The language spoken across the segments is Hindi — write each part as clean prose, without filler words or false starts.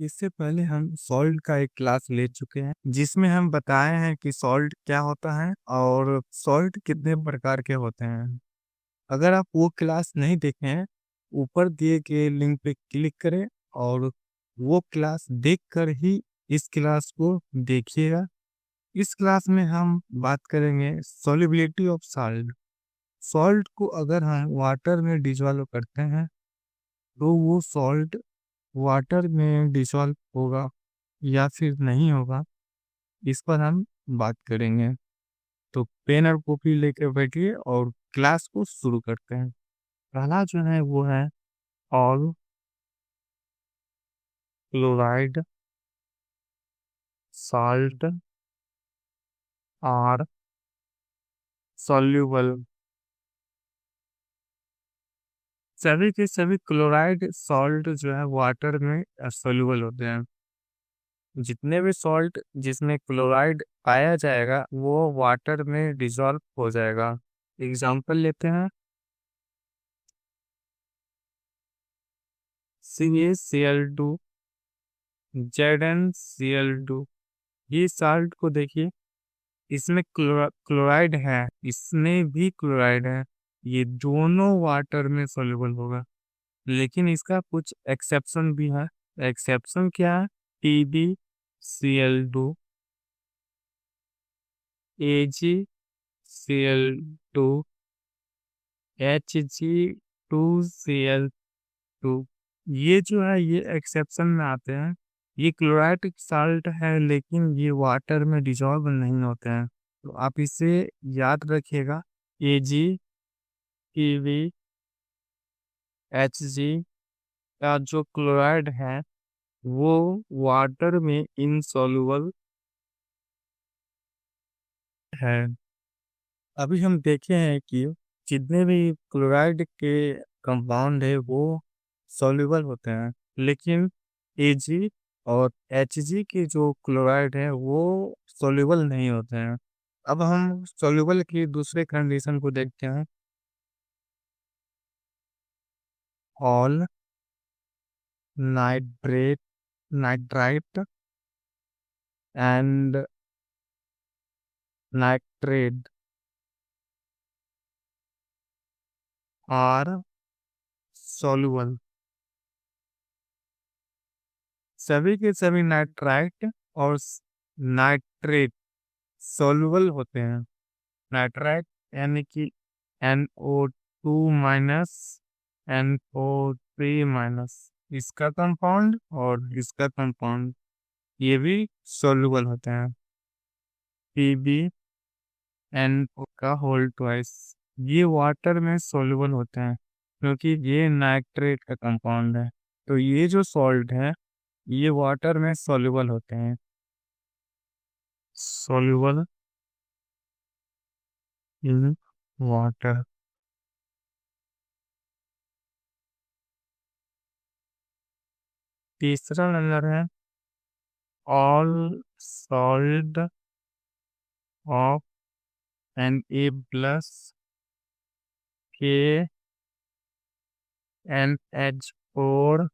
इससे पहले हम सॉल्ट का एक क्लास ले चुके हैं जिसमें हम बताए हैं कि सॉल्ट क्या होता है और सॉल्ट कितने प्रकार के होते हैं। अगर आप वो क्लास नहीं देखे हैं, ऊपर दिए गए लिंक पे क्लिक करें और वो क्लास देखकर ही इस क्लास को देखिएगा। इस क्लास में हम बात करेंगे सॉल्युबिलिटी ऑफ सॉल्ट। सॉल्ट को अगर हम वाटर में डिसॉल्व करते हैं तो वो सॉल्ट वाटर में डिसॉल्व होगा या फिर नहीं होगा, इस पर हम बात करेंगे। तो पेन और कॉपी लेके बैठिए और क्लास को शुरू करते हैं। पहला जो है वो है all chloride salt are soluble. सभी के सभी क्लोराइड सॉल्ट जो है वाटर में सॉल्युबल होते हैं। जितने भी सॉल्ट जिसमें क्लोराइड पाया जाएगा वो वाटर में डिसॉल्व हो जाएगा। एग्जाम्पल लेते हैं, CaCl2, ZnCl2। ये साल्ट को देखिए, इसमें क्लोराइड है, इसमें भी क्लोराइड है। ये दोनों वाटर में सॉल्युबल होगा, लेकिन इसका कुछ एक्सेप्शन भी है। एक्सेप्शन क्या है? PbCl2, AgCl2, Hg2Cl2। ये जो है ये एक्सेप्शन में आते हैं। ये क्लोराइड साल्ट है लेकिन ये वाटर में डिसॉल्व नहीं होते हैं, तो आप इसे याद रखिएगा। Ag, Pb, Hg का जो क्लोराइड है वो वाटर में इनसॉल्युबल है। अभी हम देखे हैं कि जितने भी क्लोराइड के कंपाउंड है वो सॉल्युबल होते हैं, लेकिन Ag और Hg के जो क्लोराइड है वो सॉल्युबल नहीं होते हैं। अब हम सॉल्युबल की दूसरे कंडीशन को देखते हैं। All nitrate nitrite and nitrate are soluble. सभी के सभी नाइट्राइट और नाइट्रेट सॉल्युबल होते हैं। नाइट्राइट यानी कि NO2 NO3, इसका कंपाउंड और इसका कंपाउंड ये भी सॉल्युबल होते हैं। PbNO का होल ट्वाइस ये वाटर में सॉल्युबल होते हैं क्योंकि ये नाइट्रेट का कंपाउंड है। तो ये जो सॉल्ट है ये वाटर में सॉल्युबल होते हैं। Soluble in water. तीसरा नंबर है all salt of Na+ KNH4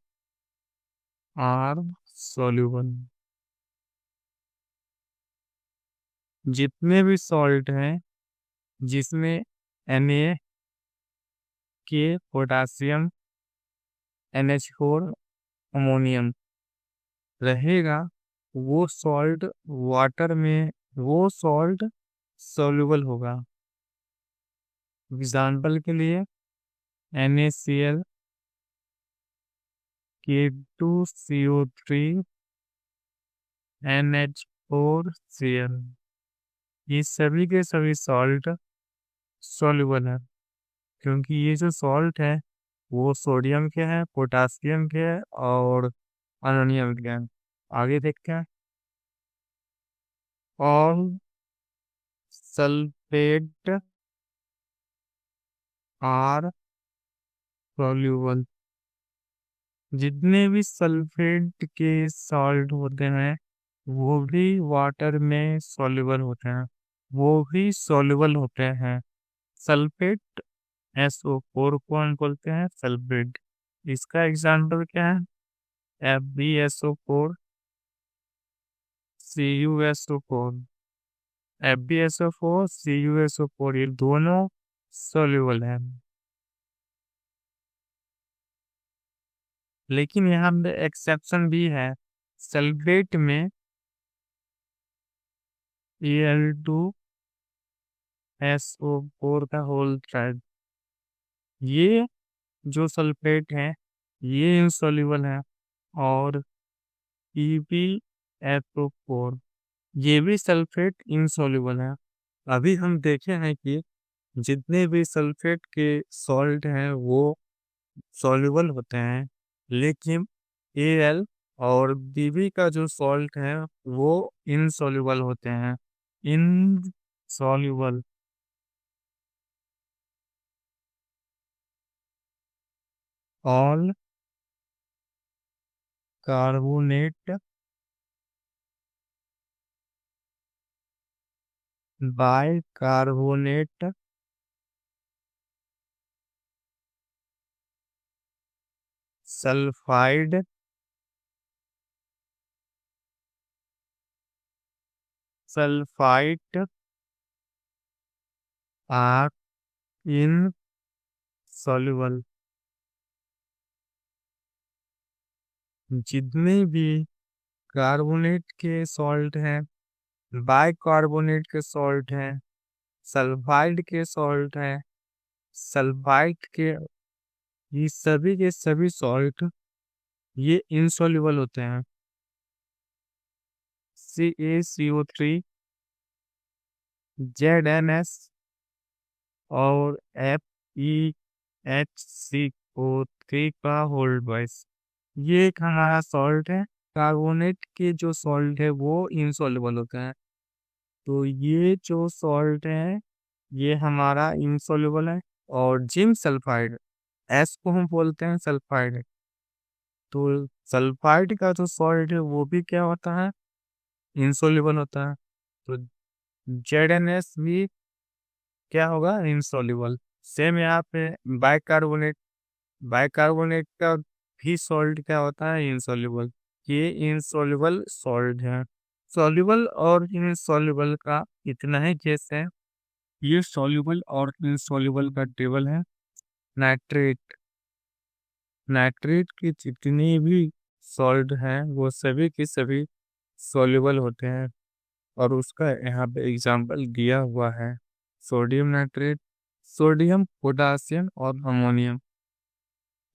are soluble. जितने भी सॉल्ट हैं जिसमें Na के पोटासियम NH4 अमोनियम रहेगा वो सॉल्ट वाटर में वो सॉल्ट सॉल्युबल होगा। एग्जाम्पल के लिए NaCl, K2CO3, NH4Cl। ये सभी के सभी सॉल्ट सॉल्युबल है क्योंकि ये जो सॉल्ट है वो सोडियम के हैं, पोटासियम के हैं और अमोनियम के हैं। आगे देखते हैं, ऑल सल्फेट आर सॉल्युबल। जितने भी सल्फेट के सॉल्ट होते हैं वो भी वाटर में सॉल्युबल होते हैं, वो भी सॉल्युबल होते हैं। सल्फेट SO4 को हम बोलते हैं सल्फेट। इसका एग्जाम्पल क्या है? FbSO4 CuSO4, FbSO4 CuSO4 ये दोनों सोल्यूबल हैं। लेकिन यहाँ पे एक्सेप्शन भी है। सल्फेट में Al2SO4 का होल ट्राइड, ये जो सल्फेट है ये इनसॉल्युबल है। और PbSO4 ये भी सल्फेट इनसॉल्युबल है। अभी हम देखे हैं कि जितने भी सल्फेट के सॉल्ट हैं वो सॉल्युबल होते हैं, लेकिन Al और Bb का जो सॉल्ट है वो इनसॉल्युबल होते हैं। Insoluble. All carbonate bicarbonate sulphide sulphite are insoluble. जितने भी कार्बोनेट के सॉल्ट हैं, बाइकार्बोनेट के सॉल्ट हैं, सल्फाइड के सॉल्ट हैं, सल्फाइड के, ये सभी के सभी सॉल्ट ये इनसॉल्युबल होते हैं। CaCO3 ZnS और FeHCO3 का होल्ड वाइज, ये एक हमारा सॉल्ट है। कार्बोनेट के जो सॉल्ट है वो इनसॉल्युबल होते हैं। तो ये जो सॉल्ट है ये हमारा इनसॉल्युबल है। और जिंक सल्फाइड, एस को हम बोलते हैं सल्फाइड। तो सल्फाइड का जो सॉल्ट है वो भी क्या होता है, इनसॉल्युबल होता है। तो ZnS भी क्या होगा, इनसॉल्युबल। सेम यहाँ पे बाइकार्बोनेट, बाइकार्बोनेट का भी सॉल्ट क्या होता है, इनसॉल्युबल। ये इनसॉल्युबल सॉल्ट है। सॉल्युबल और इनसॉल्युबल का इतना ही केस है। ये सॉल्युबल और इनसॉल्युबल का टेबल है। नाइट्रेट, नाइट्रेट की जितनी भी सॉल्ट हैं वो सभी के सभी सॉल्युबल होते हैं। और उसका यहाँ पे एग्जांपल दिया हुआ है। सोडियम नाइट्रेट, सोडियम, पोटासियम और अमोनियम,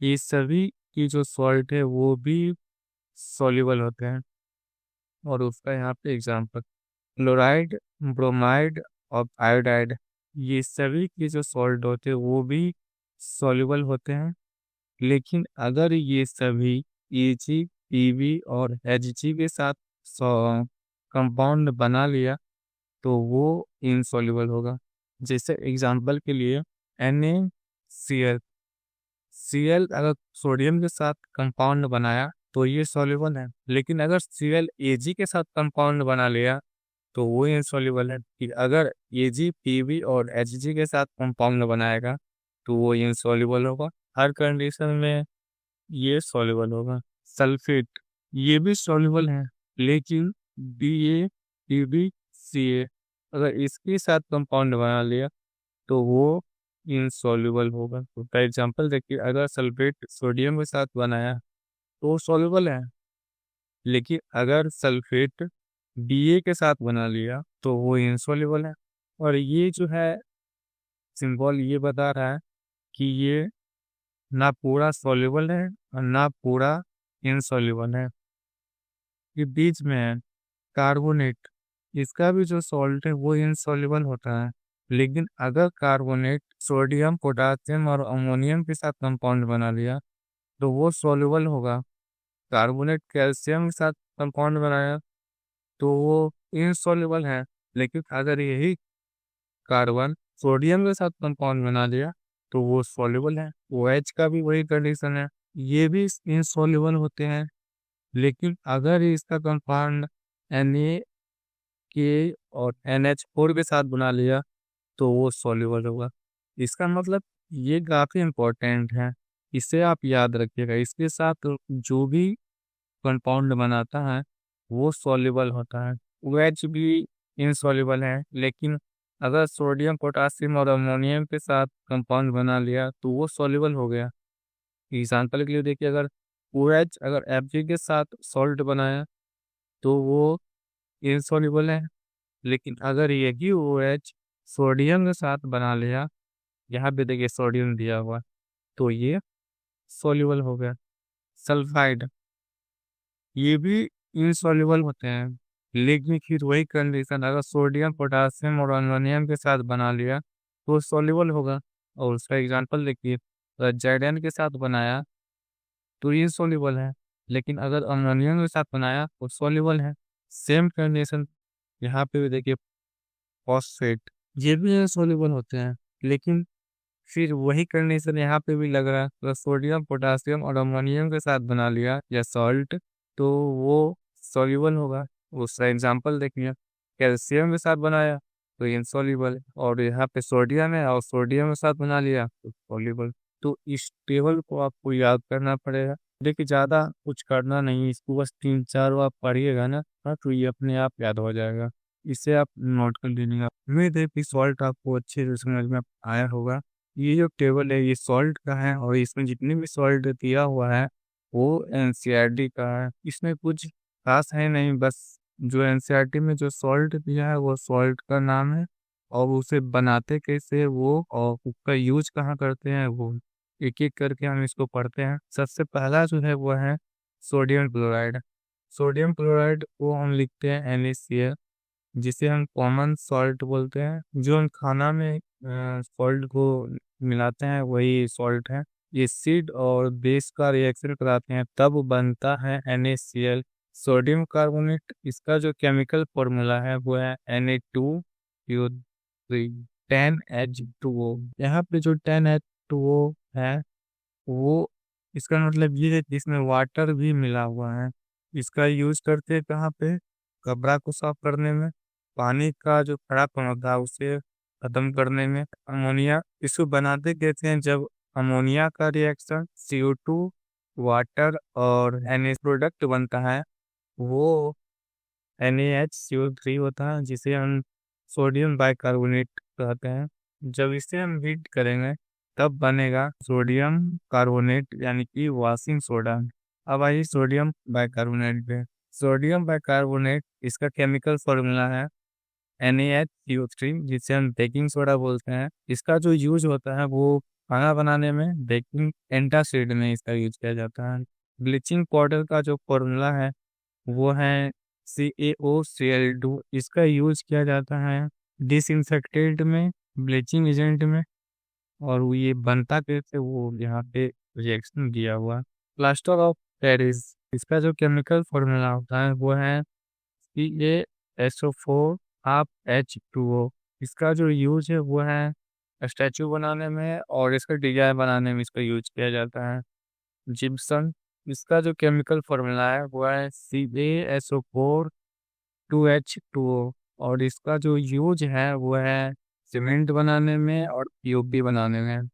ये सभी की जो सॉल्ट है वो भी सॉल्युबल होते हैं। और उसका यहाँ पे एग्जांपल क्लोराइड, ब्रोमाइड और आयोडाइड, ये सभी के जो सॉल्ट होते हैं वो भी सॉल्युबल होते हैं। लेकिन अगर ये सभी Ag, Pb और Hg के साथ कंपाउंड बना लिया तो वो इनसॉल्युबल होगा। जैसे एग्जांपल के लिए NaCl, Cl अगर सोडियम के साथ कंपाउंड बनाया तो ये सॉल्युबल है। लेकिन अगर Cl Ag के साथ कंपाउंड बना लिया तो वो इनसॉल्युबल है। कि अगर Ag, Pb और Hg के साथ कंपाउंड बनाएगा तो वो इनसॉल्युबल होगा। हर कंडीशन में ये सॉल्युबल होगा। सल्फेट, ये भी सॉल्युबल है, लेकिन BaPbCa अगर इसके साथ कंपाउंड बना लिया तो वो इनसॉल्युबल होगा। तो फॉर एग्जांपल देखिए, अगर सल्फेट सोडियम के साथ बनाया तो सॉल्युबल है, लेकिन अगर सल्फेट Ba के साथ बना लिया तो वो इनसॉल्युबल है। और ये जो है सिंबल ये बता रहा है कि ये ना पूरा सॉल्युबल है और ना पूरा इनसॉल्युबल है, ये बीच में है। कार्बोनेट, इसका भी जो सॉल्ट है वो इनसॉल्युबल होता है। लेकिन अगर कार्बोनेट सोडियम, पोटासियम और अमोनियम के साथ कंपाउंड बना लिया तो वो सॉल्युबल होगा। कार्बोनेट कैल्शियम के साथ कंपाउंड बनाया तो वो इनसॉल्युबल है। लेकिन अगर यही कार्बन सोडियम के साथ कंपाउंड बना लिया तो वो सॉल्युबल है। OH का भी वही कंडीशन है, ये भी इनसॉल्युबल होते हैं। लेकिन अगर इसका कंपाउंड Na और NH4 के साथ बना लिया तो वो सॉल्युबल होगा। इसका मतलब ये काफी इम्पोर्टेंट है, इसे आप याद रखिएगा। इसके साथ जो भी कंपाउंड बनाता है वो सॉल्युबल होता है। OH भी इनसॉल्युबल है, लेकिन अगर सोडियम पोटासियम और अमोनियम के साथ कंपाउंड बना लिया तो वो सॉल्युबल हो गया। एग्जाम्पल के लिए देखिए, अगर OH अगर Fg के साथ सॉल्ट बनाया तो वो इनसॉल्युबल है, लेकिन अगर यही OH सोडियम के साथ बना लिया, यहाँ पे देखिए सोडियम दिया हुआ, तो ये सॉल्युबल हो गया। सल्फाइड, ये भी इनसॉल्युबल होते हैं, लेकिन फिर वही कंडीशन, अगर सोडियम पोटासियम और अमोनियम के साथ बना लिया तो सॉल्युबल होगा। और उसका एग्जांपल देखिए, अगर जाइडेन के साथ बनाया तो ये सॉल्युबल है, लेकिन अगर अमोनियम के साथ बनाया तो सॉल्युबल है। सेम कंडीशन यहाँ पे भी देखिए, फॉस्फेट, ये भी सॉल्युबल होते हैं, लेकिन फिर वही कंडीशन यहाँ पे भी लग रहा है, तो सोडियम पोटासियम और अमोनियम के साथ बना लिया या सॉल्ट तो वो सॉल्युबल होगा। उसका एग्जांपल देखिए, कैल्शियम के साथ बनाया तो इनसॉल्युबल, और यहाँ पे सोडियम है और सोडियम के साथ बना लिया तो सॉल्युबल। तो इस टेबल को आपको याद करना पड़ेगा। देखिए ज़्यादा कुछ करना नहीं, इसको बस 3-4 बार पढ़िएगा ना, हाँ, तो ये अपने आप याद हो जाएगा। इसे आप नोट कर लीजिएगा। उम्मीद है कि सॉल्ट आपको अच्छे से समझ में आया होगा। ये जो टेबल है ये सॉल्ट का है, और इसमें जितने भी सॉल्ट दिया हुआ है वो एनसीईआरटी का है। इसमें कुछ खास है नहीं, बस जो एनसीईआरटी में जो सॉल्ट दिया है वो सॉल्ट का नाम है, और उसे बनाते कैसे वो और उसका यूज कहाँ करते हैं वो एक एक करके हम इसको पढ़ते हैं। सबसे पहला जो है वो है सोडियम क्लोराइड। सोडियम क्लोराइड को हम लिखते हैं NaCl, जिसे हम कॉमन सॉल्ट बोलते हैं। जो हम खाना में सॉल्ट को मिलाते हैं वही सॉल्ट है। एसिड और बेस का रिएक्शन कराते हैं तब बनता है NaCl, सोडियम कार्बोनेट। इसका जो केमिकल फॉर्मूला है वो है Na2CO3 10H2O। यहाँ पे जो 10H2O है वो, इसका मतलब ये है कि इसमें वाटर भी मिला हुआ है। इसका यूज करते हैं कहाँ पे? कपड़ा को साफ करने में, पानी का जो खड़ापन होता है उसे खत्म करने में। अमोनिया, इसको बनाते कैसे हैं? जब अमोनिया का रिएक्शन CO2 वाटर और Na प्रोडक्ट बनता है वो NaHCO3 होता है, जिसे हम सोडियम बाइकार्बोनेट कहते हैं। जब इसे हम हीट करेंगे तब बनेगा सोडियम कार्बोनेट, यानी कि वॉशिंग सोडा। अब आइए सोडियम बाइकार्बोनेट पे। सोडियम बाइकार्बोनेट, इसका केमिकल फॉर्मूला है NaHCO3, जिसे हम बेकिंग सोडा बोलते हैं। इसका जो यूज होता है वो खाना बनाने में, बेकिंग एंटासिड में इसका यूज किया जाता है। ब्लीचिंग पाउडर का जो फॉर्मूला है वो है CaOCl2। इसका यूज किया जाता है डिसइंफेक्टेंट में, ब्लीचिंग एजेंट में, और वो ये बनता कैसे वो यहाँ पे रिएक्शन दिया हुआ। प्लास्टर ऑफ पेरिस, इसका जो केमिकल फॉर्मूला होता है वो है CaSO4 हाफ H2O। इसका जो यूज है वो है स्टैचू बनाने में, और इसका डिजाइन बनाने में इसका यूज किया जाता है। जिप्सम, इसका जो केमिकल फॉर्मूला है वो है CaSO4 2H2O, और इसका जो यूज है वो है सीमेंट बनाने में और POP बनाने में।